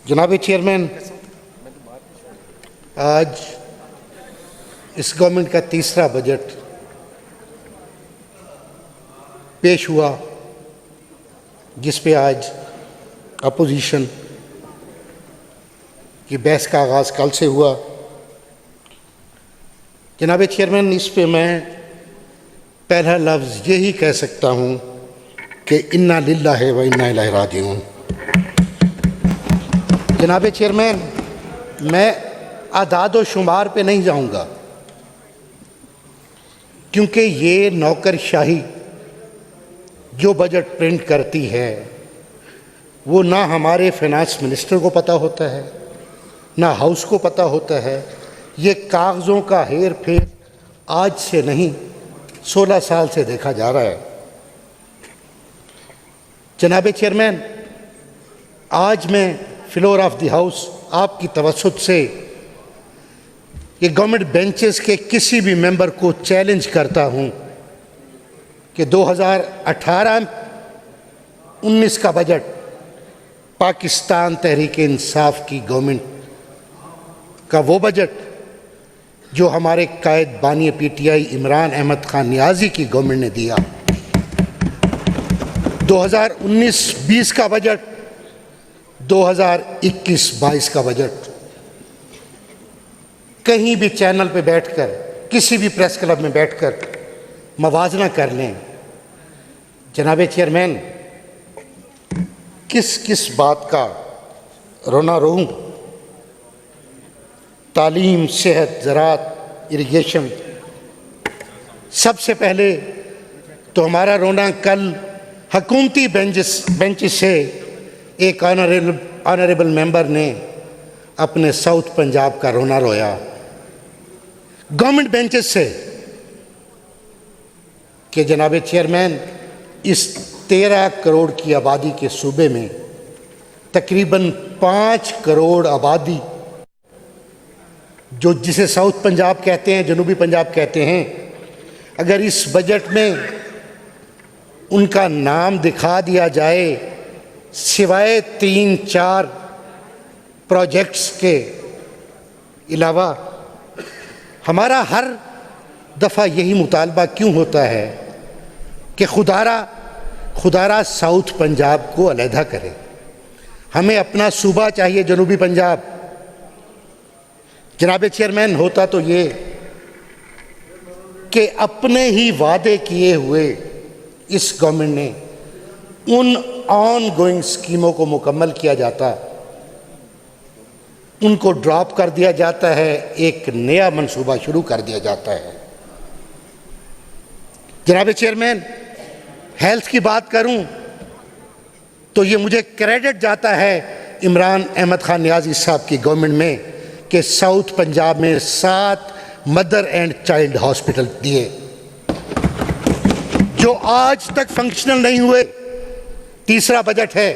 जनाब चेयरमैन, आज इस गवर्नमेंट का तीसरा बजट पेश हुआ, जिस पे आज अपोजिशन की बहस का आगाज़ कल से हुआ। जनाब चेयरमैन, इस पे मैं पहला लफ्ज़ यही कह सकता हूँ कि इन्ना लिल्लाहि व इन्ना इलैहि राजिऊन। जनाब चेयरमैन, मैं आदाद व शुमार पे नहीं जाऊँगा, क्योंकि ये नौकरशाही जो बजट प्रिंट करती है वो ना हमारे फाइनेंस मिनिस्टर को पता होता है, ना हाउस को पता होता है। ये कागज़ों का हेर फेर आज से नहीं 16 साल से देखा जा रहा है। जनाब चेयरमैन, आज मैं फ्लोर ऑफ द हाउस आपकी तवज्जुह से ये गवर्नमेंट बेंचेस के किसी भी मेंबर को चैलेंज करता हूं कि 2018-19 का बजट पाकिस्तान तहरीक इंसाफ की गवर्नमेंट का वो बजट जो हमारे कायद बानी पीटीआई इमरान अहमद खान नियाज़ी की गवर्नमेंट ने दिया, 2019-20 का बजट, 2021-22 का बजट, कहीं भी चैनल पे बैठकर, किसी भी प्रेस क्लब में बैठकर मवाजना कर लें। जनाब चेयरमैन, किस किस बात का रोना रोऊं? तालीम, सेहत, ज़राअत, इरिगेशन। सबसे पहले तो हमारा रोना कल हुकूमती बेंच से एक ऑनरेबल मेंबर ने अपने साउथ पंजाब का रोना रोया। गवर्नमेंट बेंचेस से कि जनाब चेयरमैन, इस 13 करोड़ की आबादी के सूबे में तकरीबन 5 करोड़ आबादी, जो जिसे साउथ पंजाब कहते हैं, जनूबी पंजाब कहते हैं, अगर इस बजट में उनका नाम दिखा दिया जाए सिवाय 3-4 प्रोजेक्ट्स के अलावा, हमारा हर दफ़ा यही मुतालबा क्यों होता है कि खुदारा साउथ पंजाब को अलहदा करे। हमें अपना सूबा चाहिए, जनूबी पंजाब। जनाब चेयरमैन, होता तो ये कि अपने ही वादे किए हुए इस गवर्नमेंट ने उन ऑन गोइंग स्कीमों को मुकम्मल किया जाता, उनको ड्रॉप कर दिया जाता है, एक नया मंसूबा शुरू कर दिया जाता है। जनाब चेयरमैन, हेल्थ की बात करूं तो ये मुझे क्रेडिट जाता है इमरान अहमद खान नियाज़ी साहब की गवर्नमेंट में कि साउथ पंजाब में 7 मदर एंड चाइल्ड हॉस्पिटल दिए, जो आज तक फंक्शनल नहीं हुए। तीसरा बजट है,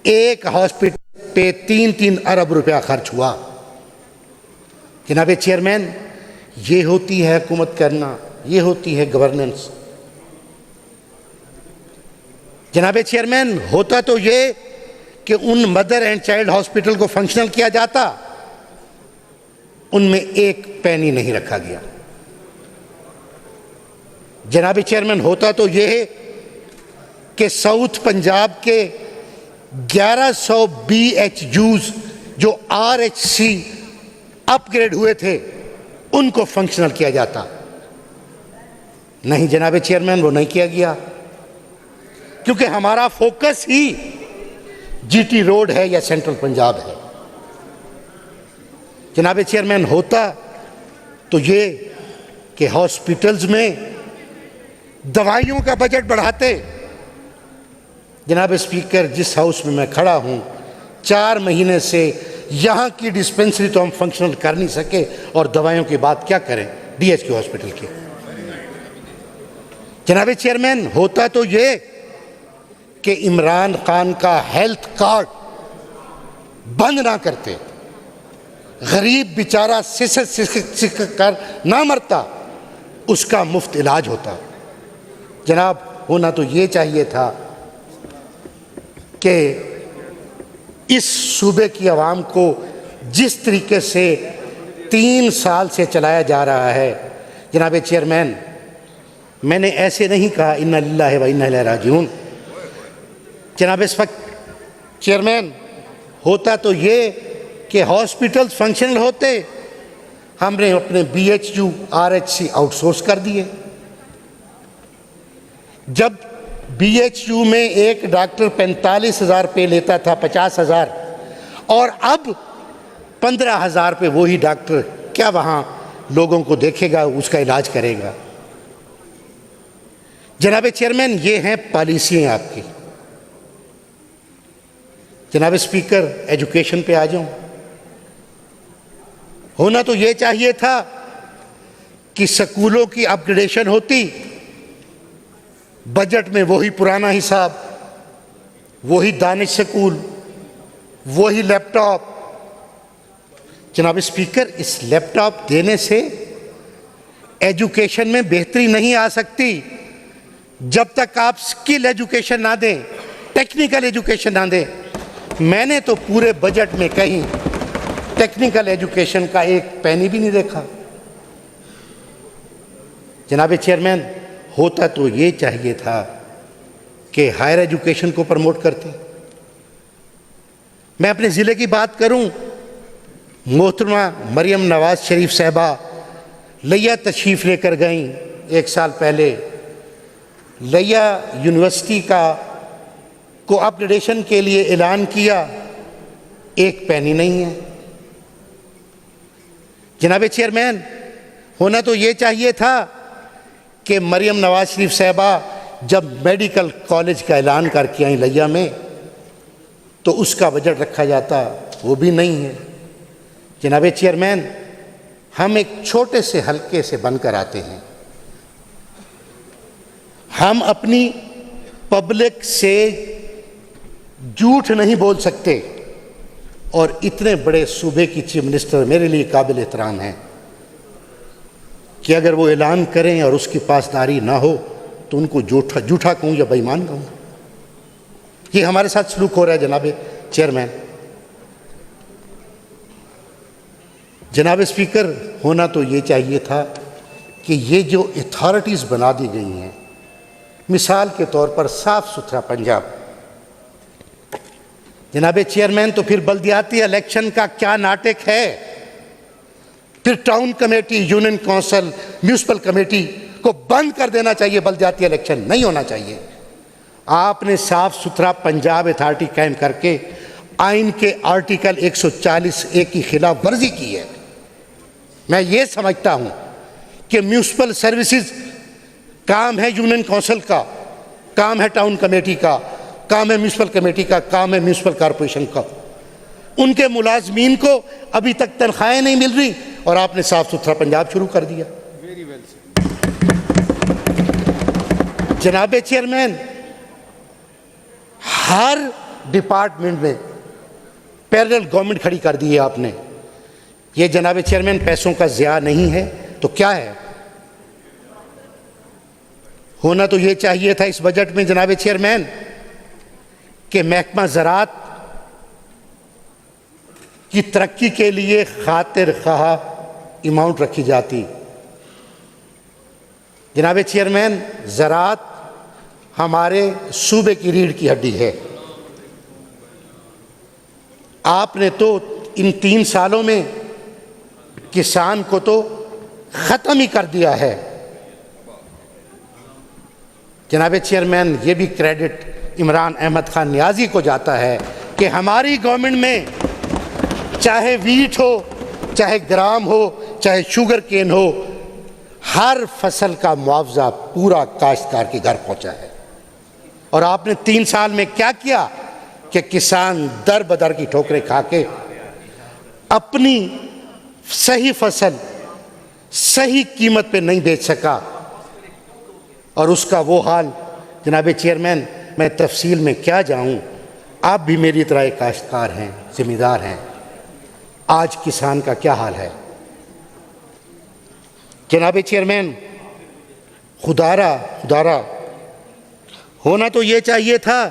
एक हॉस्पिटल पे 3-3 अरब रुपया खर्च हुआ। जनाब चेयरमैन, ये होती है हुकूमत करना, ये होती है गवर्नेंस। जनाब चेयरमैन, होता तो ये कि उन मदर एंड चाइल्ड हॉस्पिटल को फंक्शनल किया जाता, उनमें एक पैनी नहीं रखा गया। जनाब चेयरमैन, होता तो ये कि साउथ पंजाब के 1100 BHUs जो RHC अपग्रेड हुए थे, उनको फंक्शनल किया जाता। नहीं जनाब चेयरमैन, वो नहीं किया गया, क्योंकि हमारा फोकस ही GT रोड है या सेंट्रल पंजाब है। जनाब चेयरमैन, होता तो ये कि हॉस्पिटल्स में दवाइयों का बजट बढ़ाते। जनाब स्पीकर, जिस हाउस में मैं खड़ा हूँ, 4 महीने से यहाँ की डिस्पेंसरी तो हम फंक्शनल कर नहीं सके, और दवाइयों की बात क्या करें DHQ हॉस्पिटल की। जनाब चेयरमैन, होता तो ये कि इमरान खान का हेल्थ कार्ड बंद ना करते, गरीब बेचारा सिसक कर ना मरता, उसका मुफ्त इलाज होता। जनाब, होना तो ये चाहिए था कि इस सूबे की आवाम को जिस तरीके से 3 साल से चलाया जा रहा है, जनाब चेयरमैन, मैंने ऐसे नहीं कहा इन्ना लिल्लाहि व इन्ना इलैहि राजिऊन। जनाब इस वक्त चेयरमैन, होता तो ये कि हॉस्पिटल्स फंक्शनल होते, हमने अपने BHU RHC आउटसोर्स कर दिए। जब BHU में एक डॉक्टर 45,000 रुपये लेता था, 50,000, और अब 15,000 रुपये वही डॉक्टर क्या वहाँ लोगों को देखेगा, उसका इलाज करेगा? जनाब चेयरमैन, ये हैं पॉलिसियाँ आपकी। जनाब स्पीकर, एजुकेशन पे आ जाऊं। होना तो ये चाहिए था कि स्कूलों की अपग्रेडेशन होती, बजट में वही पुराना हिसाब, वही दानिश स्कूल, वही लैपटॉप। जनाब स्पीकर, इस लैपटॉप देने से एजुकेशन में बेहतरी नहीं आ सकती जब तक आप स्किल एजुकेशन ना दें, टेक्निकल एजुकेशन ना दें। मैंने तो पूरे बजट में कहीं टेक्निकल एजुकेशन का एक पैनी भी नहीं देखा। जनाब चेयरमैन, होता तो ये चाहिए था कि हायर एजुकेशन को प्रमोट करते। मैं अपने ज़िले की बात करूं, मोहतरमा मरियम नवाज शरीफ साहबा लिया तशरीफ़ लेकर गईं 1 साल पहले। लिया यूनिवर्सिटी को अपग्रेडेशन के लिए ऐलान किया, एक पैनी नहीं है। जनाब चेयरमैन, होना तो ये चाहिए था कि मरियम नवाज शरीफ साहबा जब मेडिकल कॉलेज का ऐलान करके आई लिया में, तो उसका बजट रखा जाता, वो भी नहीं है। जनाब चेयरमैन, हम एक छोटे से हलके से बनकर आते हैं। हम अपनी पब्लिक से झूठ नहीं बोल सकते, और इतने बड़े सूबे की चीफ मिनिस्टर मेरे लिए काबिल एहतराम हैं कि अगर वो ऐलान करें और उसकी पासदारी ना हो तो उनको झूठा कहूँ या बेईमान कहूँ। ये हमारे साथ सलूक हो रहा है जनाब चेयरमैन। जनाब स्पीकर, होना तो ये चाहिए था कि ये जो अथॉरिटीज़ बना दी गई हैं, मिसाल के तौर पर साफ़ सुथरा पंजाब। जनाब चेयरमैन, तो फिर बल्दियाती इलेक्शन का क्या नाटक है? फिर town committee, union council, municipal committee को बंद कर देना चाहिए। बल्दियाती इलेक्शन नहीं होना चाहिए। आपने साफ सुथरा पंजाब अथॉरिटी कायम करके आइन के आर्टिकल 140A की खिलाफ वर्जी की है। मैं ये समझता हूँ कि म्यूनिसिपल सर्विसेज काम है यूनियन काउंसिल का, काम है टाउन कमेटी का, काम है म्यूनिसिपल कमेटी का, काम है म्यूनिसिपल कॉरपोरेशन का। उनके मुलाजमीन को अभी तक तनख्वाहें नहीं मिल रही और आपने साफ सुथरा पंजाब शुरू कर दिया। जनाब चेयरमैन, हर डिपार्टमेंट में पैरेलल गवर्नमेंट खड़ी कर दी है आपने। ये जनाब चेयरमैन पैसों का ज़िया नहीं है तो क्या है? होना तो ये चाहिए था इस बजट में जनाब चेयरमैन कि महकमा ज़राअत की तरक्की के लिए खातिर ख्वाह अमाउंट रखी जाती। जनाब चेयरमैन, ज़राअत हमारे सूबे की रीढ़ की हड्डी है। आपने तो इन 3 सालों में किसान को तो ख़त्म ही कर दिया है। जनाब चेयरमैन, ये भी क्रेडिट इमरान अहमद खान नियाज़ी को जाता है कि हमारी गवर्नमेंट में चाहे वीट हो, चाहे ग्राम हो, चाहे शुगर केन हो, हर फसल का मुआवजा पूरा काश्तकार के घर पहुंचा है। और आपने 3 साल में क्या किया कि किसान दर बदर की ठोकरें खा के अपनी सही फसल सही कीमत पे नहीं बेच सका। और उसका वो हाल जनाब चेयरमैन, मैं तफसील में क्या जाऊं, आप भी मेरी तरह एक काश्तकार हैं, ज़िम्मेदार हैं। आज किसान का क्या हाल है जनाब चेयरमैन? खुदारा होना तो ये चाहिए था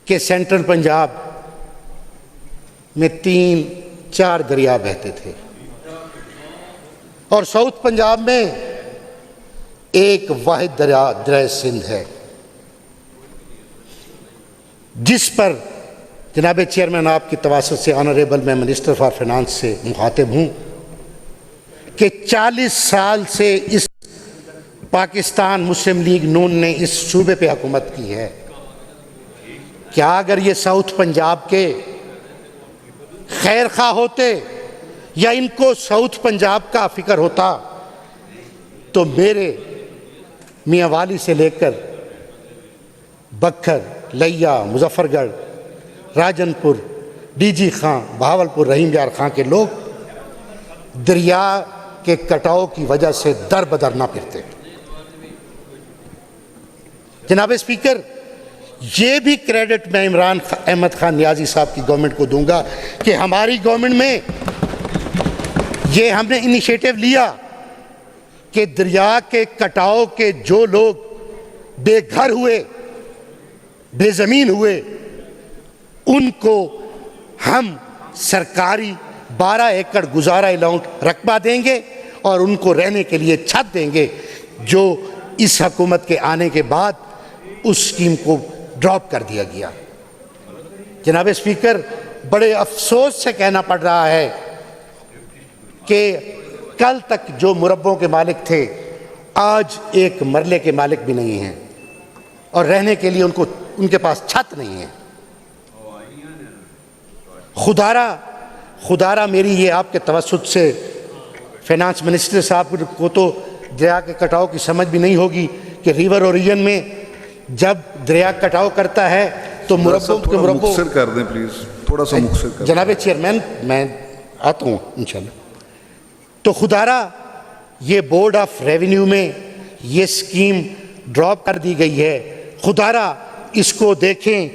कि सेंट्रल पंजाब में 3-4 दरिया बहते थे और साउथ पंजाब में एक वाहिद दरिया सिंध है, जिस पर जनाब चेयरमैन आपकी तवासुत से ऑनरेबल मैं मिनिस्टर फॉर फाइनेंस से मुखातिब हूँ कि 40 साल से इस पाकिस्तान मुस्लिम लीग नून ने इस सूबे पे हुकूमत की है। क्या अगर ये साउथ पंजाब के खैर खा होते या इनको साउथ पंजाब का फिक्र होता तो मेरे मियाँ वाली से लेकर बखर, लिया, मुजफ्फरगढ़, राजनपुर, डीजी खां, बहावलपुर, रहीम यार खां के लोग दरिया के कटाव की वजह से दर बदर ना फिरते। जनाब स्पीकर, ये भी क्रेडिट मैं इमरान अहमद खान नियाजी साहब की गवर्नमेंट को दूंगा कि हमारी गवर्नमेंट में ये हमने इनिशिएटिव लिया कि दरिया के कटाव के जो लोग बेघर हुए, बेजमीन हुए, उनको हम सरकारी 12 एकड़ गुजारा अलाउंट रकबा देंगे और उनको रहने के लिए छत देंगे, जो इस हुकूमत के आने के बाद उस स्कीम को ड्रॉप कर दिया गया। जनाब स्पीकर, बड़े अफसोस से कहना पड़ रहा है कि कल तक जो मुरब्बों के मालिक थे आज एक मरले के मालिक भी नहीं हैं और रहने के लिए उनके पास छत नहीं है। खुदारा मेरी ये आपके तवस्सुत से फाइनेंस मिनिस्टर साहब को तो दरिया के कटाव की समझ भी नहीं होगी कि रिवर और रीजन में जब दरिया कटाव करता है तो मुरब्बों कर दें प्लीज, थोड़ा सा मुख्तर कर दें। जनाब चेयरमैन, मैं आता हूँ इंशाल्लाह। तो खुदारा ये बोर्ड ऑफ रेवेन्यू में ये स्कीम ड्रॉप कर दी गई है। खुदारा इसको देखें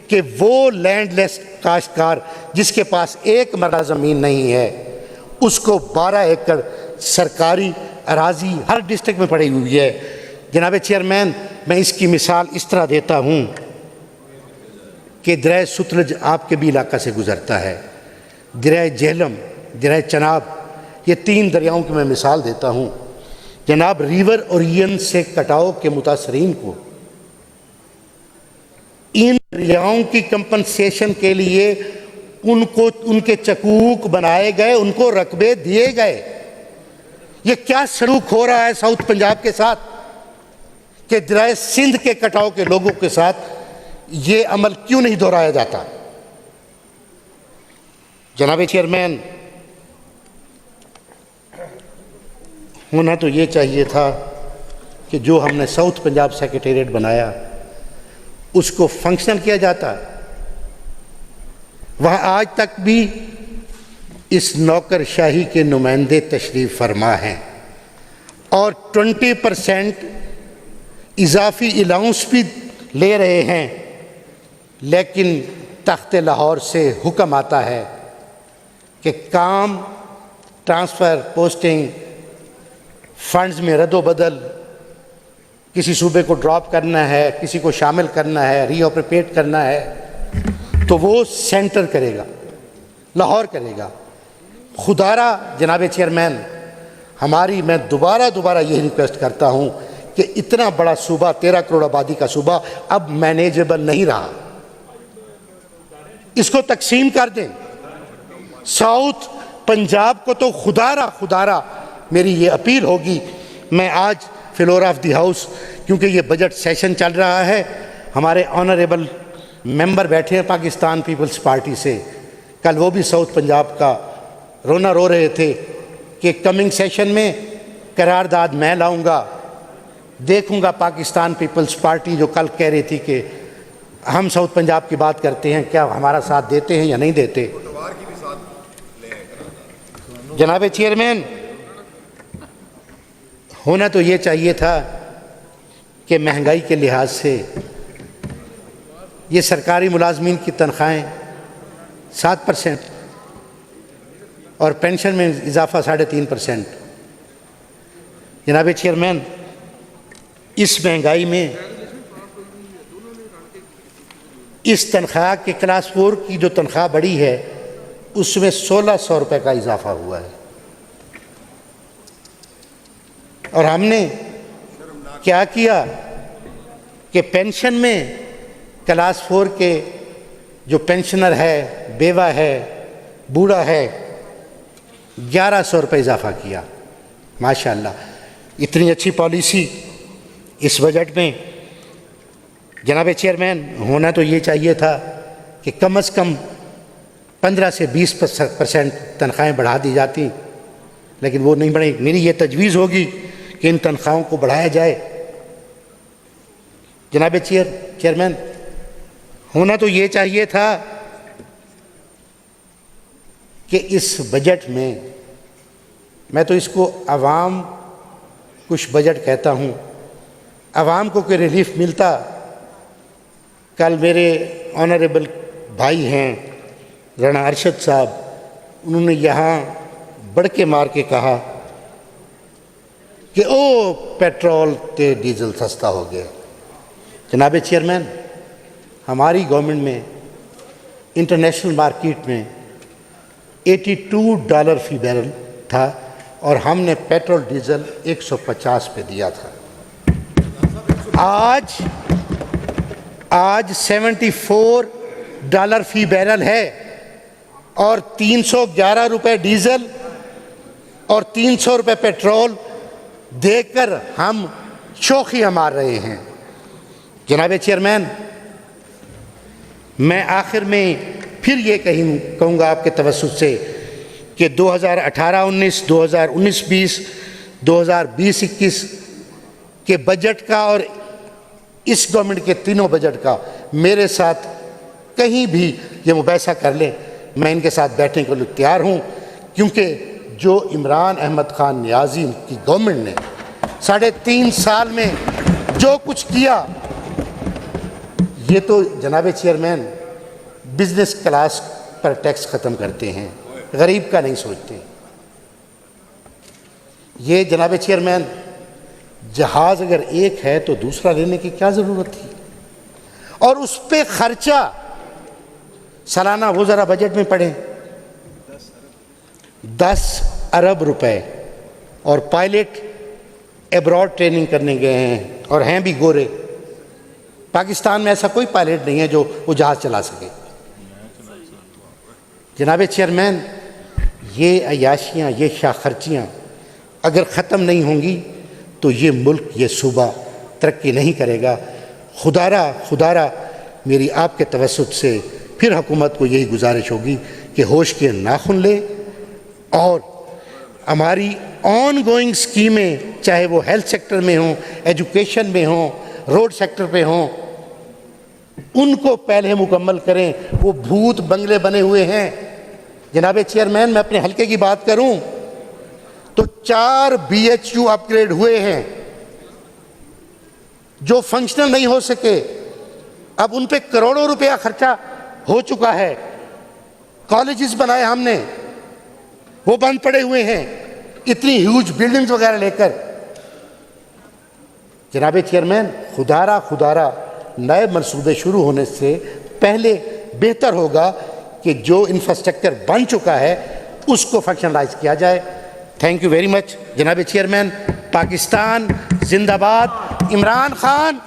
कि वो लैंडलेस काश्तकार जिसके पास एक मरला ज़मीन नहीं है उसको 12 एकड़ सरकारी अराजी हर डिस्ट्रिक्ट में पड़ी हुई है। जनाब चेयरमैन, मैं इसकी मिसाल इस तरह देता हूँ कि दरिया सतलुज आपके भी इलाका से गुज़रता है, दरिया झेलम, दरिया चनाब, ये 3 दरियाओं की मैं मिसाल देता हूँ। जनाब, रिवर ओरियन से कटाव के मुतासरीन को इन दरियाओं की कंपनसेशन के लिए उनको उनके चकूक बनाए गए, उनको रकबे दिए गए। ये क्या सलूक हो रहा है साउथ पंजाब के साथ कि दरिया सिंध के कटाव के लोगों के साथ ये अमल क्यों नहीं दोहराया जाता? जनाब चेयरमैन, होना तो ये चाहिए था कि जो हमने साउथ पंजाब सेक्रेटेरिएट बनाया उसको फंक्शनल किया जाता। वहाँ आज तक भी इस नौकरशाही के नुमाइंदे तशरीफ़ फरमा हैं और 20% इजाफी अलाउंस भी ले रहे हैं, लेकिन तख्त लाहौर से हुक्म आता है कि काम, ट्रांसफ़र, पोस्टिंग, फंड्स में रद्दोबदल, किसी सूबे को ड्रॉप करना है, किसी को शामिल करना है, रीऑपरेट करना है, तो वो सेंटर करेगा, लाहौर करेगा। खुदारा जनाब चेयरमैन, मैं दोबारा यही रिक्वेस्ट करता हूँ कि इतना बड़ा सूबा, 13 करोड़ आबादी का सूबा अब मैनेजेबल नहीं रहा, इसको तकसीम कर दें। साउथ पंजाब को तो खुदारा मेरी ये अपील होगी। मैं आज फ्लोर ऑफ द हाउस, क्योंकि ये बजट सेशन चल रहा है, हमारे ऑनरेबल मेंबर बैठे हैं पाकिस्तान पीपल्स पार्टी से, कल वो भी साउथ पंजाब का रोना रो रहे थे कि कमिंग सेशन में करारदाद मैं लाऊंगा। देखूंगा पाकिस्तान पीपल्स पार्टी जो कल कह रही थी कि हम साउथ पंजाब की बात करते हैं, क्या हमारा साथ देते हैं या नहीं देते। जनाब चेयरमैन, होना तो ये चाहिए था कि महंगाई के लिहाज से ये सरकारी मुलाजमीन की तनख्वाहें 7% और पेंशन में इजाफा 3.5%। जनाब चेयरमैन, इस महंगाई में इस तनख्वाह के क्लास 4 की जो तनख्वाह बढ़ी है उसमें 1600 रुपये का इजाफा हुआ है। और हमने क्या किया कि पेंशन में क्लास 4 के जो पेंशनर है, बेवा है, बूढ़ा है, 1100 रुपये इजाफा किया। माशाअल्लाह, इतनी अच्छी पॉलिसी इस बजट में। जनाब चेयरमैन, होना तो ये चाहिए था कि कम से कम 15 से 20% तनख्वाहें बढ़ा दी जाती, लेकिन वो नहीं बढ़ी। मेरी ये तजवीज़ होगी कि इन तनख्वाहों को बढ़ाया जाए। जनाब चेयरमैन, होना तो ये चाहिए था कि इस बजट में, मैं तो इसको अवाम कुछ बजट कहता हूँ, अवाम को कोई रिलीफ मिलता। कल मेरे ऑनरेबल भाई हैं राणा अरशद साहब, उन्होंने यहाँ बढ़ के मार के कहा कि ओ पेट्रोल ते डीजल सस्ता हो गया। जनाब चेयरमैन, हमारी गवर्नमेंट में इंटरनेशनल मार्केट में $82 फी बैरल था और हमने पेट्रोल डीजल 150 पे दिया था। आज $74 फी बैरल है और 311 रुपये डीजल और 300 रुपये पेट्रोल देकर हम शोखियाँ मार रहे हैं। जनाब चेयरमैन, मैं आखिर में फिर ये कहूँगा आपके तवज्जुह से कि 2018-19, 2019-20, 2020-21 के बजट का और इस गवर्नमेंट के तीनों बजट का मेरे साथ कहीं भी ये मुबाहिसा कर लें, मैं इनके साथ बैठने के लिए तैयार हूँ। क्योंकि जो इमरान अहमद खान नियाज़ी की गवर्नमेंट ने 3.5 साल में जो कुछ किया, ये तो जनाब चेयरमैन बिजनेस क्लास पर टैक्स ख़त्म करते हैं, गरीब का नहीं सोचते। ये जनाब चेयरमैन, जहाज़ अगर एक है तो दूसरा लेने की क्या ज़रूरत थी? और उस पर ख़र्चा सालाना वो ज़रा बजट में पढ़ें, 10 अरब रुपए। और पायलट एब्रॉड ट्रेनिंग करने गए हैं और हैं भी गोरे। पाकिस्तान में ऐसा कोई पायलट नहीं है जो वो जहाज़ चला सके। जनाब चेयरमैन, ये अयाशियाँ, ये शाखर्चियाँ अगर ख़त्म नहीं होंगी तो ये मुल्क, ये सूबा तरक्की नहीं करेगा। खुदारा मेरी आपके तवज्जुह से फिर हुकूमत को यही गुजारिश होगी कि होश के नाखुन ले और हमारी ऑन गोइंग स्कीमें, चाहे वो हेल्थ सेक्टर में हों, एजुकेशन में हों, रोड सेक्टर पे हों, उनको पहले मुकम्मल करें। वो भूत बंगले बने हुए हैं। जनाब चेयरमैन, मैं अपने हल्के की बात करूं तो 4 BHU अपग्रेड हुए हैं जो फंक्शनल नहीं हो सके। अब उन पे करोड़ों रुपया खर्चा हो चुका है। कॉलेजेस बनाए हमने, वो बंद पड़े हुए हैं, इतनी ह्यूज बिल्डिंग्स वगैरह लेकर। जनाब चेयरमैन, खुदारा नए मंसूबे शुरू होने से पहले बेहतर होगा कि जो इंफ्रास्ट्रक्चर बन चुका है उसको फंक्शनलाइज किया जाए। थैंक यू वेरी मच जनाब चेयरमैन। पाकिस्तान जिंदाबाद, इमरान खान।